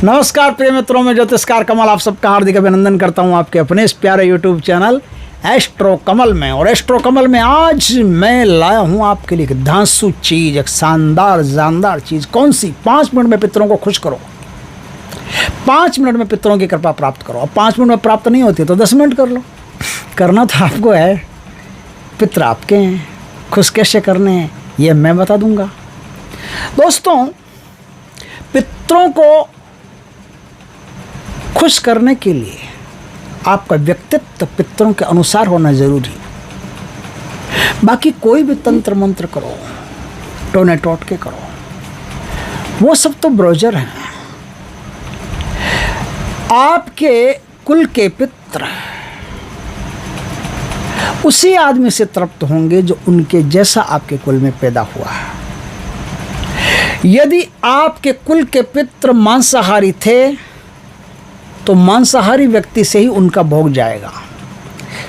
नमस्कार प्रिय मित्रों, मैं ज्योतिषकार कमल आप सबका हार्दिक अभिनंदन करता हूं आपके अपने इस प्यारे यूट्यूब चैनल एस्ट्रो कमल में। और एस्ट्रो कमल में आज मैं लाया हूं आपके लिए एक धांसू चीज़, एक शानदार चीज़। कौन सी? 5 मिनट में पितरों को खुश करो, 5 मिनट में पितरों की कृपा प्राप्त करो। अब 5 मिनट में प्राप्त नहीं होती तो 10 मिनट कर लो। करना तो आपको है, पितर आपके हैं, खुश कैसे करने हैं ये मैं बता दूंगा। दोस्तों, पितरों को खुश करने के लिए आपका व्यक्तित्व पितरों के अनुसार होना जरूरी है। बाकी कोई भी तंत्र मंत्र करो, टोने टोटके करो, वो सब तो ब्रोजर हैं। आपके कुल के पितर उसी आदमी से तृप्त होंगे जो उनके जैसा आपके कुल में पैदा हुआ है। यदि आपके कुल के पितर मांसाहारी थे तो मांसाहारी व्यक्ति से ही उनका भोग जाएगा।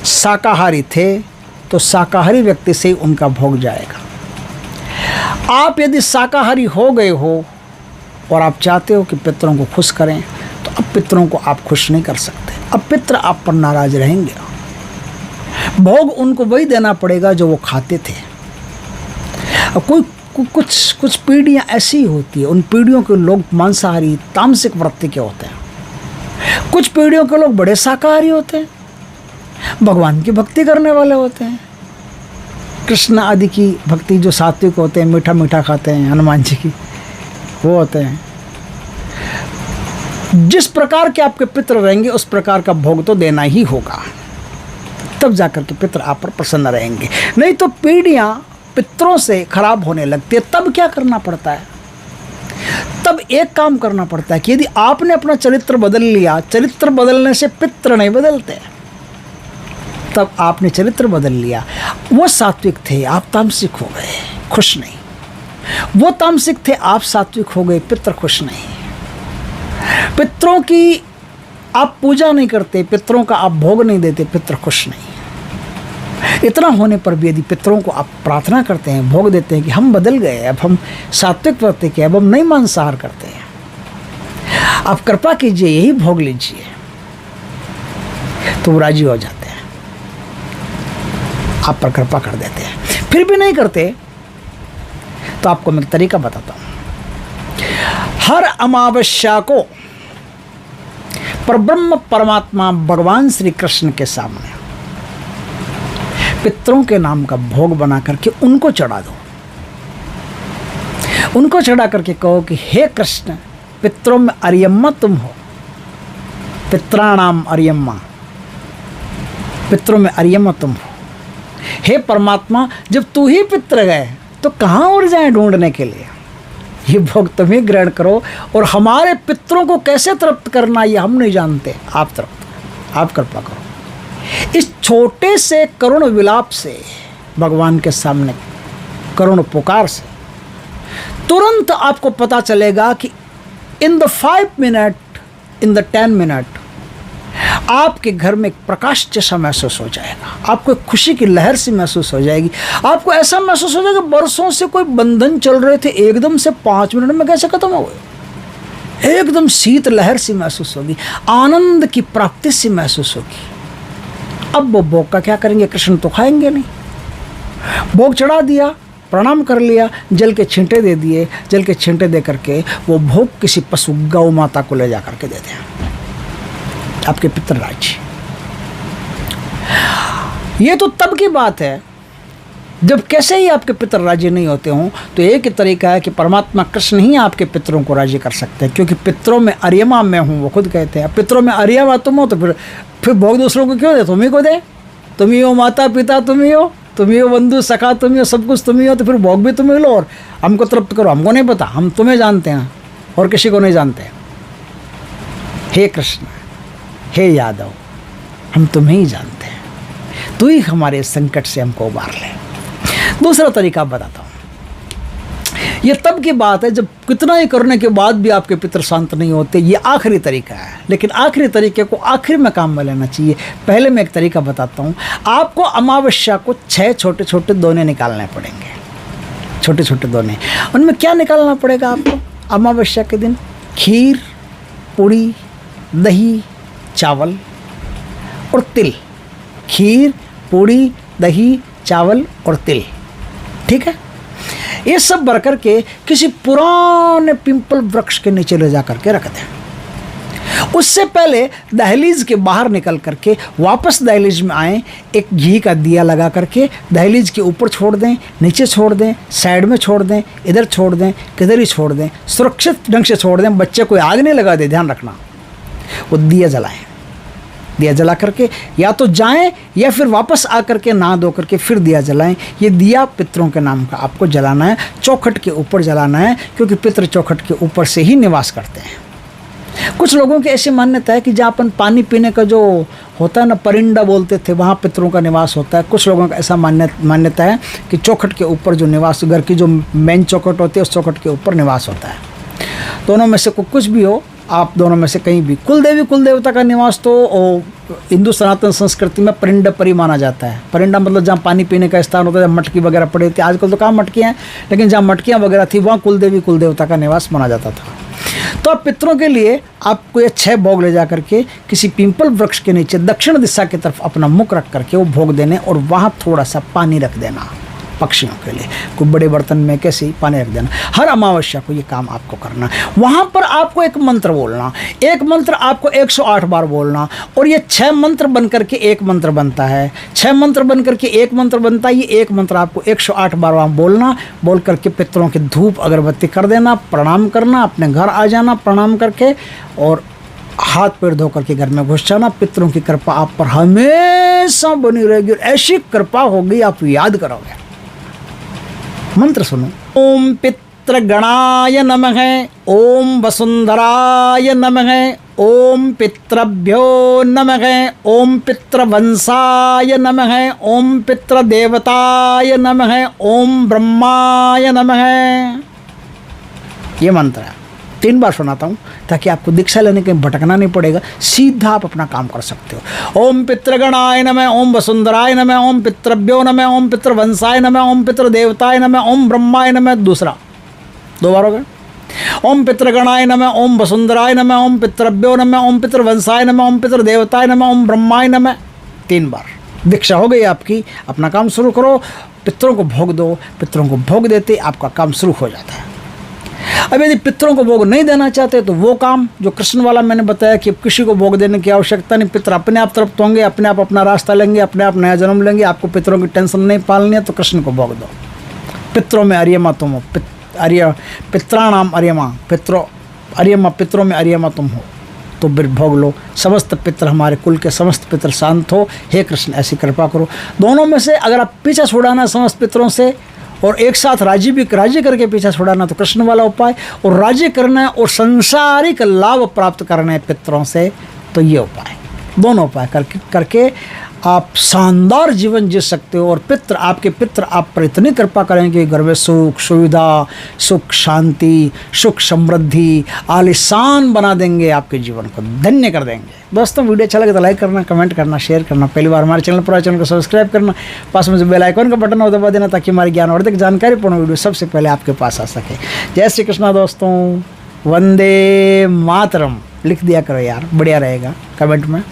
शाकाहारी थे तो शाकाहारी व्यक्ति से ही उनका भोग जाएगा। आप यदि शाकाहारी हो गए हो और आप चाहते हो कि पितरों को खुश करें तो अब पितरों को आप खुश नहीं कर सकते। अब पितर आप पर नाराज रहेंगे। भोग उनको वही देना पड़ेगा जो वो खाते थे। अब कुछ पीढ़ियाँ ऐसी होती है, उन पीढ़ियों के लोग मांसाहारी तामसिक वृत्ति के होते हैं। कुछ पीढ़ियों के लोग बड़े शाकाहारी होते हैं, भगवान की भक्ति करने वाले होते हैं। कृष्ण आदि की भक्ति जो सात्विक होते हैं, मीठा मीठा खाते हैं, हनुमान जी की, वो होते हैं। जिस प्रकार के आपके पितर रहेंगे उस प्रकार का भोग तो देना ही होगा, तब जाकर के पितर आप पर प्रसन्न रहेंगे। नहीं तो पीढ़ियाँ पितरों से खराब होने लगती है। तब क्या करना पड़ता है? तब एक काम करना पड़ता है कि यदि आपने अपना चरित्र बदल लिया, चरित्र बदलने से पितर नहीं बदलते, तब आपने चरित्र बदल लिया। वो सात्विक थे, आप तामसिक हो गए, खुश नहीं। वो तामसिक थे, आप सात्विक हो गए, पितर खुश नहीं। पितरों की आप पूजा नहीं करते, पितरों का आप भोग नहीं देते, पितर खुश नहीं। इतना होने पर भी यदि पितरों को आप प्रार्थना करते हैं, भोग देते हैं कि हम बदल गए, अब हम सात्विक व्रत के, अब हम नहीं मांसाहार करते हैं, आप कृपा कीजिए, यही भोग लीजिए, तो वो राजी हो जाते हैं, आप पर कृपा कर देते हैं। फिर भी नहीं करते तो आपको मैं तरीका बताता हूँ। हर अमावस्या को परब्रह्म परमात्मा भगवान श्री कृष्ण के सामने पितरों के नाम का भोग बना करके उनको चढ़ा दो। उनको चढ़ा करके कहो कि हे कृष्ण, पितरों में अरियम्मा तुम हो, पित्राणाम अरियम्मा, पितरों में अरियम्मा तुम हो। हे परमात्मा, जब तू ही पितर गए तो कहाँ और जाएं ढूंढने के लिए? ये भोग तुम ही ग्रहण करो, और हमारे पितरों को कैसे तृप्त करना ये हम नहीं जानते, आप तृप्त, आप कृपा करो। इस छोटे से करुण विलाप से भगवान के सामने, करुण पुकार से तुरंत आपको पता चलेगा कि in the 5 minute, in the 10 minute आपके घर में एक प्रकाश जैसा महसूस हो जाएगा। आपको एक खुशी की लहर सी महसूस हो जाएगी। आपको ऐसा महसूस हो जाएगा बरसों से कोई बंधन चल रहे थे, एकदम से 5 मिनट में कैसे खत्म हो गए। एकदम शीत लहर सी महसूस होगी, आनंद की प्राप्ति सी महसूस होगी। अब वो भोग का क्या करेंगे? कृष्ण तो खाएंगे नहीं। भोग चढ़ा दिया, प्रणाम कर लिया, जल के छींटे दे दिए, जल के छींटे दे करके वो भोग किसी पशु, गौ माता को ले जा करके दे दें, आपके पितर राज्य। ये तो तब की बात है जब कैसे ही आपके पितर राजी नहीं होते हों। तो एक ही तरीका है कि परमात्मा कृष्ण ही आपके पितरों को राजी कर सकते हैं, क्योंकि पितरों में अरियमा मैं हूँ, वो खुद कहते हैं। पितरों में अरियमा तुम हो तो फिर भोग दूसरों को क्यों दे? तुम ही को दे। तुम ही हो माता पिता, तुम ही हो बंधु सखा, तुम ही हो, सब कुछ तुम ही हो, तो फिर भोग भी तुम ही लो और हमको तृप्त करो। हमको नहीं पता, हम तुम्हें जानते हैं और किसी को नहीं जानते। हे कृष्ण, हे यादव, हम तुम्हें ही जानते हैं, तू ही हमारे संकट से हमको उबार ले। दूसरा तरीका बताता हूँ। ये तब की बात है जब कितना ही करने के बाद भी आपके पितर शांत नहीं होते। ये आखिरी तरीका है, लेकिन आखिरी तरीके को आखिर में काम में लेना चाहिए। पहले मैं एक तरीका बताता हूँ। आपको अमावस्या को 6 छोटे छोटे दोने निकालने पड़ेंगे, छोटे छोटे दोने। उनमें क्या निकालना पड़ेगा आपको? अमावस्या के दिन खीर पूड़ी, दही, चावल और तिल। खीर, पूड़ी, दही, चावल और तिल, ठीक है। ये सब भर करके किसी पुराने पिंपल वृक्ष के नीचे ले जा करके रख दें। उससे पहले दहलीज के बाहर निकल करके वापस दहलीज में आए, एक घी का दिया लगा करके दहलीज के ऊपर छोड़ दें, नीचे छोड़ दें, साइड में छोड़ दें, इधर छोड़ दें, किधर ही छोड़ दें, सुरक्षित ढंग से छोड़ दें, बच्चे कोई आग नहीं लगा दे, ध्यान रखना। वो दिया जलाएं, दिया जला करके या तो जाएं या फिर वापस आकर के नहा धो करके फिर दिया जलाएं। ये दिया पितरों के नाम का आपको जलाना है, चौखट के ऊपर जलाना है, क्योंकि पितर चौखट के ऊपर से ही निवास करते हैं। कुछ लोगों की ऐसी मान्यता है कि जहाँ अपन पानी पीने का जो होता है ना, परिंदा बोलते थे, वहाँ पितरों का निवास होता है। कुछ लोगों का ऐसा मान्यता है कि चौखट के ऊपर जो निवास, घर की जो मेन चौखट होती है उस चौखट के ऊपर निवास होता है। दोनों में से कुछ भी हो, आप दोनों में से कहीं भी। कुल देवी कुल देवता का निवास तो हिंदू सनातन संस्कृति में परिंदा परी माना जाता है। परिंदा मतलब जहाँ पानी पीने का स्थान होता है, जहाँ मटकी वगैरह पड़ी थी। आजकल तो कहाँ मटकियाँ हैं, लेकिन जहाँ मटकियाँ वगैरह थी वहाँ कुल देवी कुल देवता का निवास माना जाता था। तो अब पितरों के लिए आपको ये 6 भोग ले जा करके किसी पिंपल वृक्ष के नीचे दक्षिण दिशा की तरफ अपना मुख रख करके वो भोग देने, और वहाँ थोड़ा सा पानी रख देना पक्षियों के लिए। कोई बड़े बर्तन में कैसे पानी रख देना। हर अमावस्या को ये काम आपको करना। वहाँ पर आपको एक मंत्र बोलना, एक मंत्र आपको 108 बार बोलना, और ये 6 मंत्र बन करके एक मंत्र बनता है। 6 मंत्र बन करके एक मंत्र बनता है। ये एक मंत्र आपको 108 बार वहाँ बोलना। बोल करके पितरों के धूप अगरबत्ती कर देना, प्रणाम करना, अपने घर आ जाना प्रणाम करके, और हाथ पैर धो करके घर में घुस जाना। पितरों की कृपा आप पर हमेशा बनी रहेगी, और ऐसी कृपा होगी आप याद करोगे। मंत्र सुनो। ओम पितृगणाय नमः, ओम वसुंधराय नमः, ओम पितृभ्यो नमः, ओम पितृवंशाय नमः, ओम पितृदेवताय नमः, ओम ब्रह्माय नमः। ये मंत्र है। 3 बार सुनाता हूँ ताकि आपको दीक्षा लेने के भटकना नहीं पड़ेगा, सीधा आप अपना काम कर सकते हो। ओम पितृगणाय नमः, ओम वसुंधराय नमः, ओम पितृभ्यो नमः, ओम पितृवंशाय नमः, ओम पितृदेवताय नमः, ओम ब्रह्माय नमः। दूसरा 2 बार हो गया। ओम पितृगणाय नमः, ओम वसुंधराय नमः, ओम पितृभ्यो नमः, ओम पितृवंशाय नमः, ओम पितृदेवताय नमः, ओम ब्रह्माय नमः। 3 बार दीक्षा हो गई आपकी। अपना काम शुरू करो, पितरों को भोग दो। पितरों को भोग देते आपका काम शुरू हो जाता है। अब यदि पितरों को भोग नहीं देना चाहते तो वो काम जो कृष्ण वाला मैंने बताया कि किसी को भोग देने की आवश्यकता नहीं। पितर अपने आप तृप्त होंगे, अपने आप अपना रास्ता लेंगे, अपने आप नया जन्म लेंगे। आपको पितरों की टेंशन नहीं पालनी है तो कृष्ण को भोग दो। पितरों में अर्यमा तुम हो, पित्राणाम अर्यमा, अर्यमा पितरों में अर्यमा तुम हो, तो फिर भोग लो। समस्त पितर, हमारे कुल के समस्त पितर शांत हो, हे कृष्ण ऐसी कृपा करो। दोनों में से अगर आप पीछा छुड़ाना समस्त पितरों से और एक साथ राजी करके पीछा छुड़ाना तो कृष्ण वाला उपाय, और राजी करना है और संसारिक लाभ प्राप्त करना है पितरों से तो ये उपाय। दोनों उपाय करके आप शानदार जीवन जी सकते हो। और आपके पितर आप पर इतनी कृपा करेंगे, घर में सुख सुविधा, सुख शांति, सुख समृद्धि आलिशान बना देंगे, आपके जीवन को धन्य कर देंगे। दोस्तों वीडियो अच्छा लगे तो लाइक करना, कमेंट करना, शेयर करना। पहली बार हमारे चैनल पर चैनल को सब्सक्राइब करना, पास में जो बेल आइकन का बटन हो दबा देना ताकि हमारी ज्ञानवर्धक जानकारीपूर्ण वीडियो सबसे पहले आपके पास आ सके। जय श्री कृष्णा दोस्तों, वंदे मातरम लिख दिया करो यार, बढ़िया रहेगा कमेंट में।